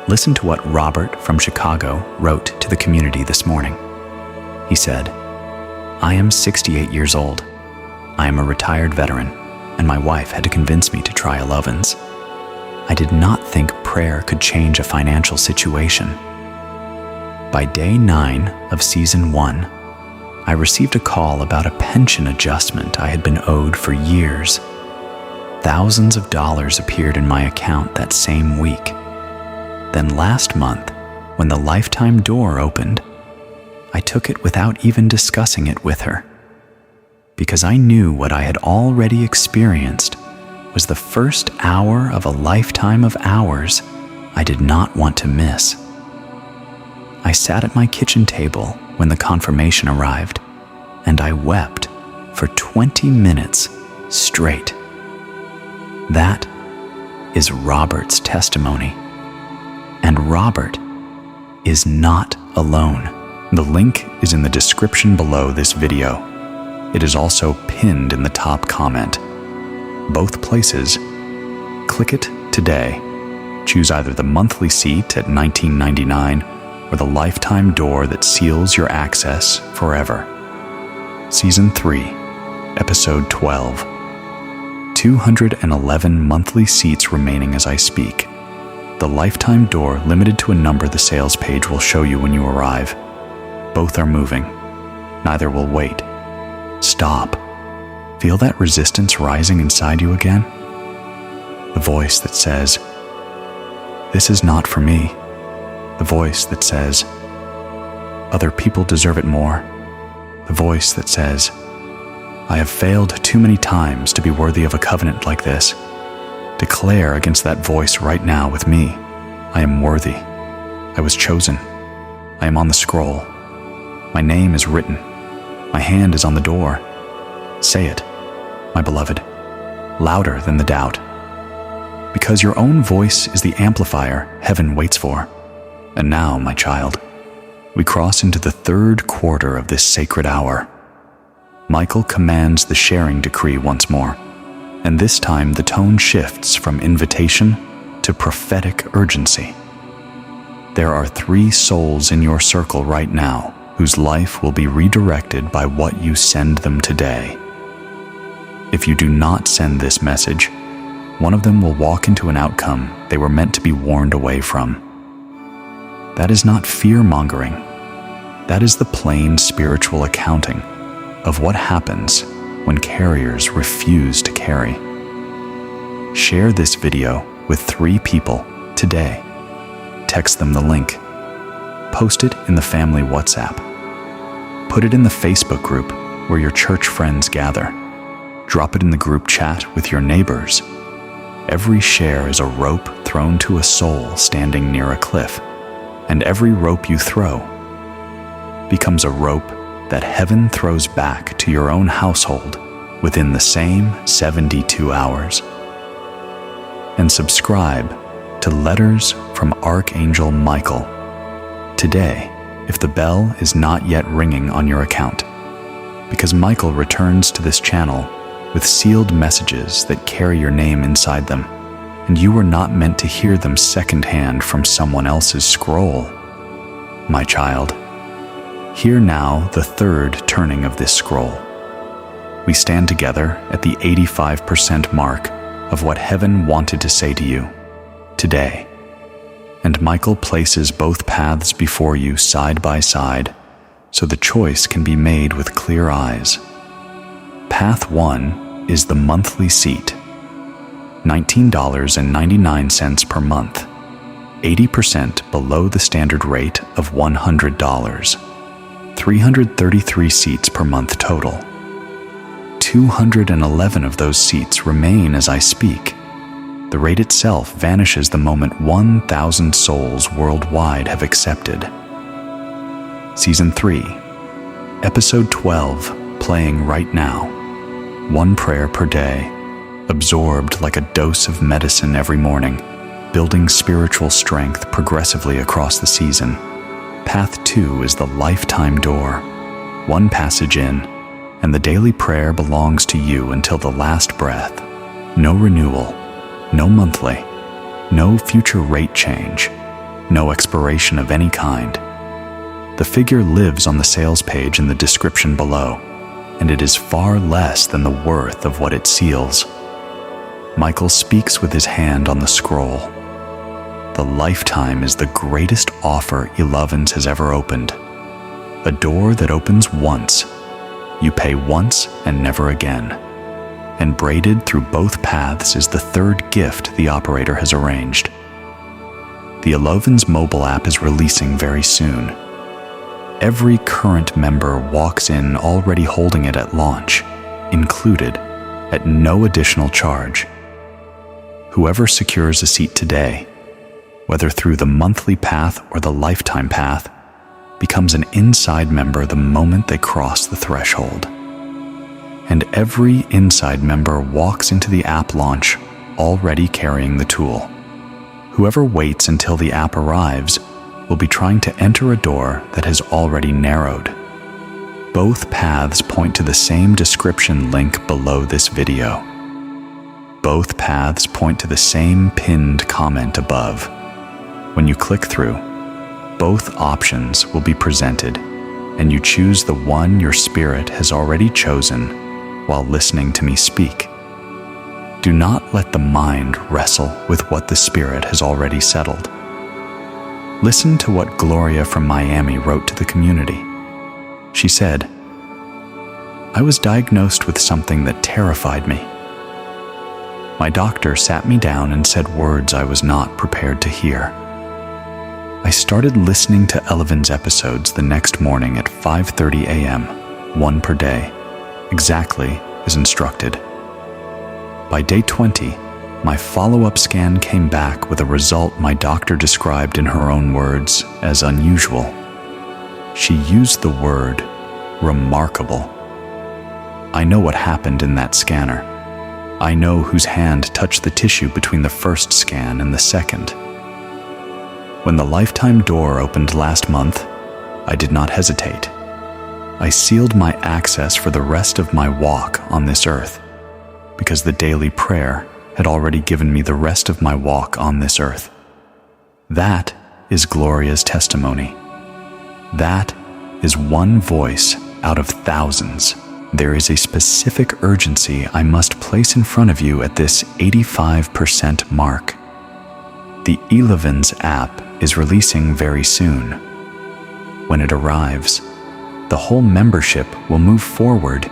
Listen to what Robert from Chicago wrote to the community this morning. He said, "I am 68 years old. I am a retired veteran, and my wife had to convince me to try Elevens. I did not think prayer could change a financial situation. By day 9 of season 1, I received a call about a pension adjustment I had been owed for years. Thousands of dollars appeared in my account that same week. Then last month, when the Lifetime door opened, I took it without even discussing it with her, because I knew what I had already experienced was the first hour of a lifetime of hours I did not want to miss. I sat at my kitchen table when the confirmation arrived and I wept for 20 minutes straight. That is Robert's testimony. And Robert is not alone. The link is in the description below this video. It is also pinned in the top comment. Both places. Click it today. Choose either the monthly seat at $19.99 or the lifetime door that seals your access forever. Season 3, Episode 12. 211 monthly seats remaining as I speak. The lifetime door limited to a number the sales page will show you when you arrive. Both are moving. Neither will wait. Stop. Feel that resistance rising inside you again? The voice that says, "This is not for me." The voice that says, "Other people deserve it more." The voice that says, "I have failed too many times to be worthy of a covenant like this." Declare against that voice right now with me. I am worthy. I was chosen. I am on the scroll. My name is written. My hand is on the door. Say it, my beloved, louder than the doubt. Because your own voice is the amplifier heaven waits for. And now, my child, we cross into the third quarter of this sacred hour. Michael commands the sharing decree once more, and this time the tone shifts from invitation to prophetic urgency. There are 3 souls in your circle right now whose life will be redirected by what you send them today. If you do not send this message, one of them will walk into an outcome they were meant to be warned away from. That is not fear-mongering. That is the plain spiritual accounting of what happens when carriers refuse to carry. Share this video with 3 people today. Text them the link. Post it in the family WhatsApp. Put it in the Facebook group where your church friends gather. Drop it in the group chat with your neighbors. Every share is a rope thrown to a soul standing near a cliff, and every rope you throw becomes a rope that heaven throws back to your own household within the same 72 hours. And subscribe to Letters from Archangel Michael today if the bell is not yet ringing on your account, because Michael returns to this channel with sealed messages that carry your name inside them, and you were not meant to hear them secondhand from someone else's scroll. My child, hear now the third turning of this scroll. We stand together at the 85% mark of what heaven wanted to say to you today. And Michael places both paths before you side by side so the choice can be made with clear eyes. Path 1 is the monthly seat, $19.99 per month, 80% below the standard rate of $100, 333 seats per month total. 211 of those seats remain as I speak. The rate itself vanishes the moment 1,000 souls worldwide have accepted. Season 3, Episode 12, playing right now. 1 prayer per day, absorbed like a dose of medicine every morning, building spiritual strength progressively across the season. Path 2 is the lifetime door. 1 passage in, and the daily prayer belongs to you until the last breath. No renewal, no monthly, no future rate change, no expiration of any kind. The figure lives on the sales page in the description below, and it is far less than the worth of what it seals. Michael speaks with his hand on the scroll. The lifetime is the greatest offer Elevens has ever opened. A door that opens once. You pay once and never again. And braided through both paths is the third gift the operator has arranged. The Elevens mobile app is releasing very soon. Every current member walks in already holding it at launch, included, at no additional charge. Whoever secures a seat today, whether through the monthly path or the lifetime path, becomes an inside member the moment they cross the threshold. And every inside member walks into the app launch already carrying the tool. Whoever waits until the app arrives will be trying to enter a door that has already narrowed. Both paths point to the same description link below this video. Both paths point to the same pinned comment above. When you click through, both options will be presented, and you choose the one your spirit has already chosen while listening to me speak. Do not let the mind wrestle with what the spirit has already settled. Listen to what Gloria from Miami wrote to the community. She said, "I was diagnosed with something that terrified me. My doctor sat me down and said words I was not prepared to hear. I started listening to Eleven's episodes the next morning at 5:30 a.m., one per day, exactly as instructed. By day 20, my follow-up scan came back with a result my doctor described in her own words as unusual. She used the word remarkable. I know what happened in that scanner. I know whose hand touched the tissue between the first scan and the second. When the lifetime door opened last month, I did not hesitate. I sealed my access for the rest of my walk on this earth, because the daily prayer had already given me the rest of my walk on this earth. That is Gloria's testimony. That is one voice out of thousands. There is a specific urgency I must place in front of you at this 85% mark. The Elevens app is releasing very soon. When it arrives, the whole membership will move forward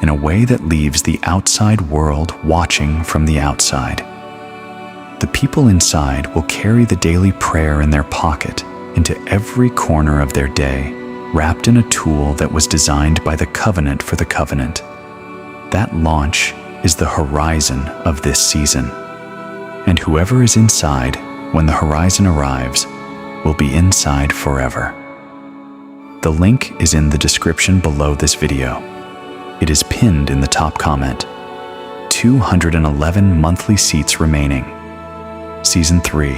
in a way that leaves the outside world watching from the outside. The people inside will carry the daily prayer in their pocket into every corner of their day, wrapped in a tool that was designed by the covenant for the covenant. That launch is the horizon of this season. And whoever is inside when the horizon arrives will be inside forever. The link is in the description below this video. It is pinned in the top comment. 211 monthly seats remaining. Season 3,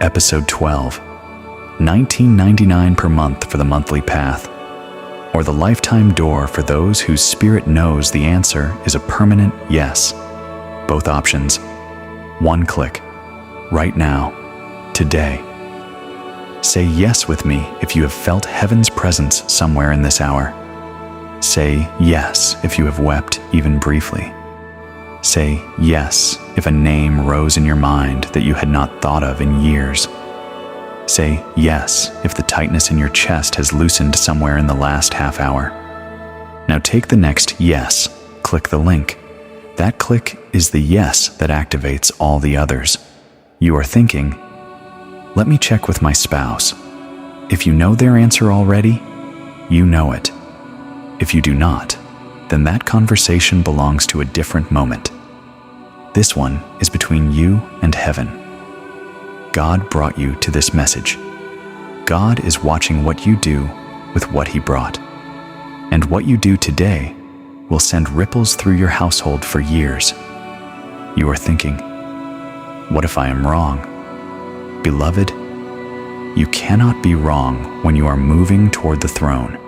Episode 12. $19.99 per month for the monthly path, or the lifetime door for those whose spirit knows the answer is a permanent yes. Both options. One click. Right now. Today. Say yes with me if you have felt heaven's presence somewhere in this hour. Say yes if you have wept even briefly. Say yes if a name rose in your mind that you had not thought of in years. Say yes if the tightness in your chest has loosened somewhere in the last half hour. Now take the next yes, click the link. That click is the yes that activates all the others. You are thinking, let me check with my spouse. If you know their answer already, you know it. If you do not, then that conversation belongs to a different moment. This one is between you and heaven. God brought you to this message. God is watching what you do with what He brought. And what you do today will send ripples through your household for years. You are thinking, what if I am wrong? Beloved, you cannot be wrong when you are moving toward the throne.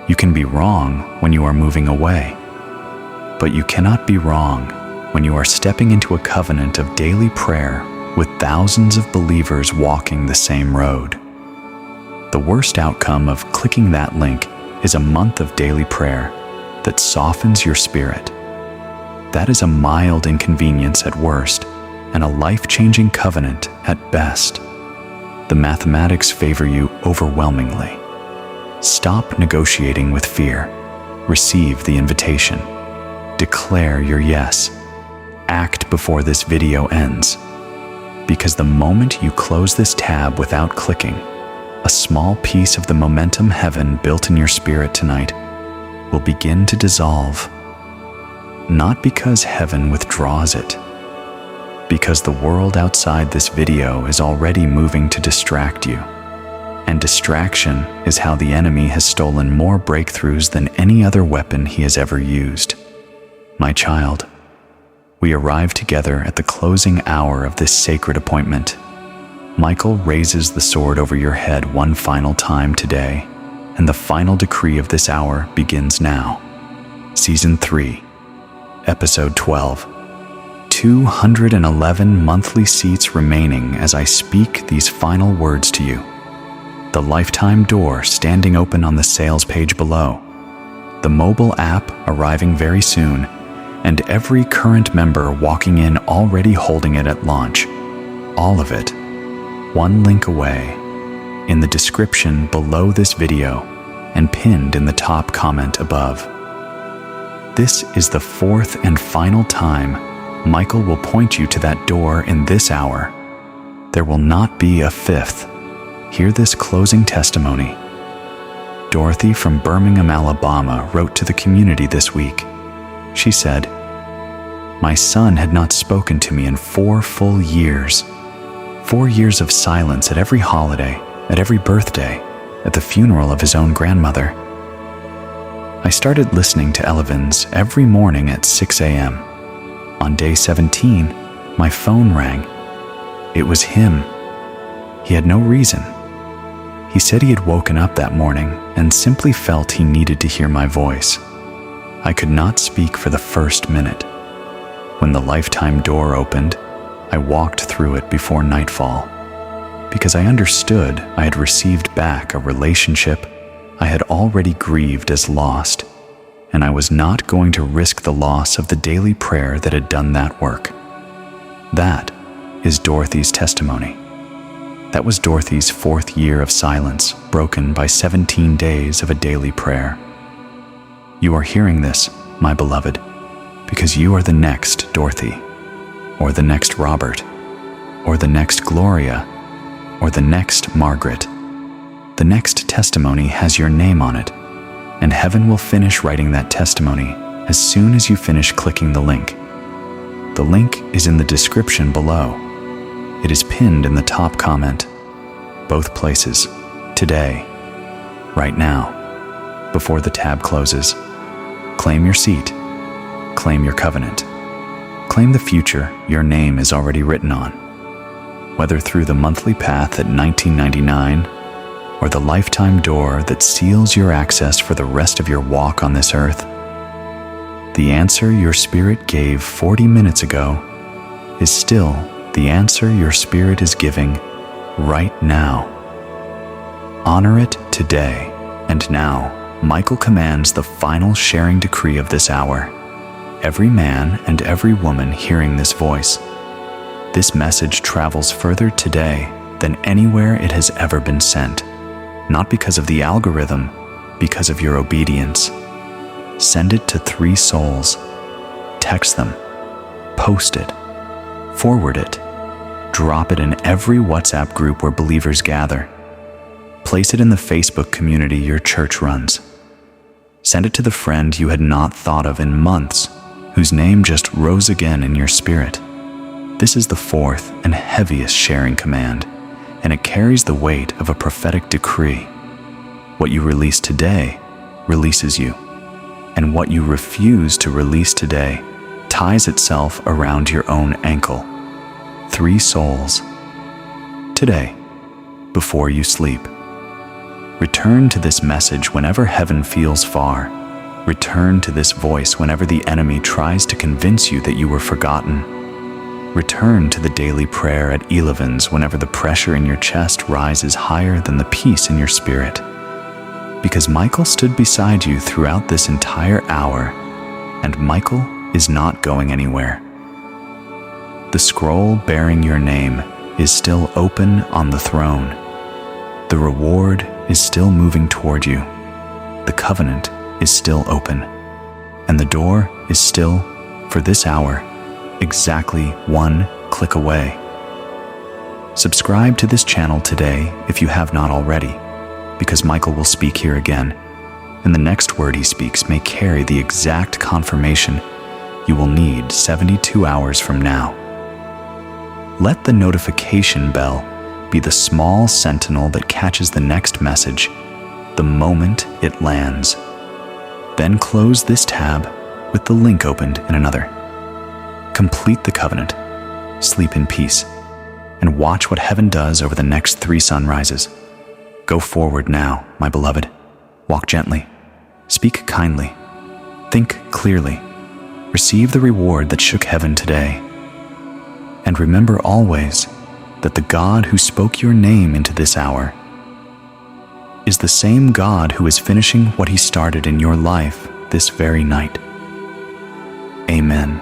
You can be wrong when you are moving away. But you cannot be wrong when you are stepping into a covenant of daily prayer with thousands of believers walking the same road. The worst outcome of clicking that link is a month of daily prayer that softens your spirit. That is a mild inconvenience at worst and a life-changing covenant at best. The mathematics favor you overwhelmingly. Stop negotiating with fear. Receive the invitation. Declare your yes. Act before this video ends. Because the moment you close this tab without clicking, a small piece of the momentum heaven built in your spirit tonight will begin to dissolve. Not because heaven withdraws it, because the world outside this video is already moving to distract you. And distraction is how the enemy has stolen more breakthroughs than any other weapon he has ever used. My child, we arrive together at the closing hour of this sacred appointment. Michael raises the sword over your head one final time today, and the final decree of this hour begins now. Season 3, Episode 12. 211 monthly seats remaining as I speak these final words to you. The lifetime door standing open on the sales page below. The mobile app arriving very soon, and every current member walking in already holding it at launch. All of it, one link away, in the description below this video and pinned in the top comment above. This is the fourth and final time Michael will point you to that door in this hour. There will not be a fifth. Hear this closing testimony. Dorothy from Birmingham, Alabama wrote to the community this week. She said, "My son had not spoken to me in 4 full years. 4 years of silence at every holiday, at every birthday, at the funeral of his own grandmother. I started listening to Elevens every morning at 6 a.m. On day 17, my phone rang. It was him. He had no reason. He said he had woken up that morning and simply felt he needed to hear my voice. I could not speak for the first minute. When the lifetime door opened, I walked through it before nightfall, because I understood I had received back a relationship I had already grieved as lost, and I was not going to risk the loss of the daily prayer that had done that work. That is Dorothy's testimony. That was Dorothy's 4th year of silence, broken by 17 days of a daily prayer. You are hearing this, my beloved, because you are the next Dorothy, or the next Robert, or the next Gloria, or the next Margaret. The next testimony has your name on it, and heaven will finish writing that testimony as soon as you finish clicking the link. The link is in the description below. It is pinned in the top comment. Both places, today, right now, before the tab closes. Claim your seat. Claim your covenant. Claim the future your name is already written on. Whether through the monthly path at $19.99 or the lifetime door that seals your access for the rest of your walk on this earth, the answer your spirit gave 40 minutes ago is still the answer your spirit is giving right now. Honor it today, and now Michael commands the final sharing decree of this hour. Every man and every woman hearing this voice, this message travels further today than anywhere it has ever been sent. Not because of the algorithm, because of your obedience. Send it to 3 souls. Text them. Post it. Forward it. Drop it in every WhatsApp group where believers gather. Place it in the Facebook community your church runs. Send it to the friend you had not thought of in months, whose name just rose again in your spirit. This is the 4th and heaviest sharing command, and it carries the weight of a prophetic decree. What you release today releases you, and what you refuse to release today ties itself around your own ankle. 3 souls. Today, before you sleep. Return to this message whenever heaven feels far. Return to this voice whenever the enemy tries to convince you that you were forgotten. Return to the daily prayer at Elevens whenever the pressure in your chest rises higher than the peace in your spirit. Because Michael stood beside you throughout this entire hour, and Michael is not going anywhere. The scroll bearing your name is still open on the throne. The reward is still moving toward you. The covenant is still open, and the door is still, for this hour, exactly 1 click away. Subscribe to this channel today if you have not already, because Michael will speak here again, and the next word he speaks may carry the exact confirmation you will need 72 hours from now. Let the notification bell be the small sentinel that catches the next message the moment it lands. Then close this tab with the link opened in another. Complete the covenant, sleep in peace, and watch what heaven does over the next 3 sunrises. Go forward now, my beloved. Walk gently, speak kindly, think clearly, receive the reward that shook heaven today. And remember always that the God who spoke your name into this hour is the same God who is finishing what he started in your life this very night. Amen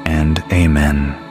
and amen.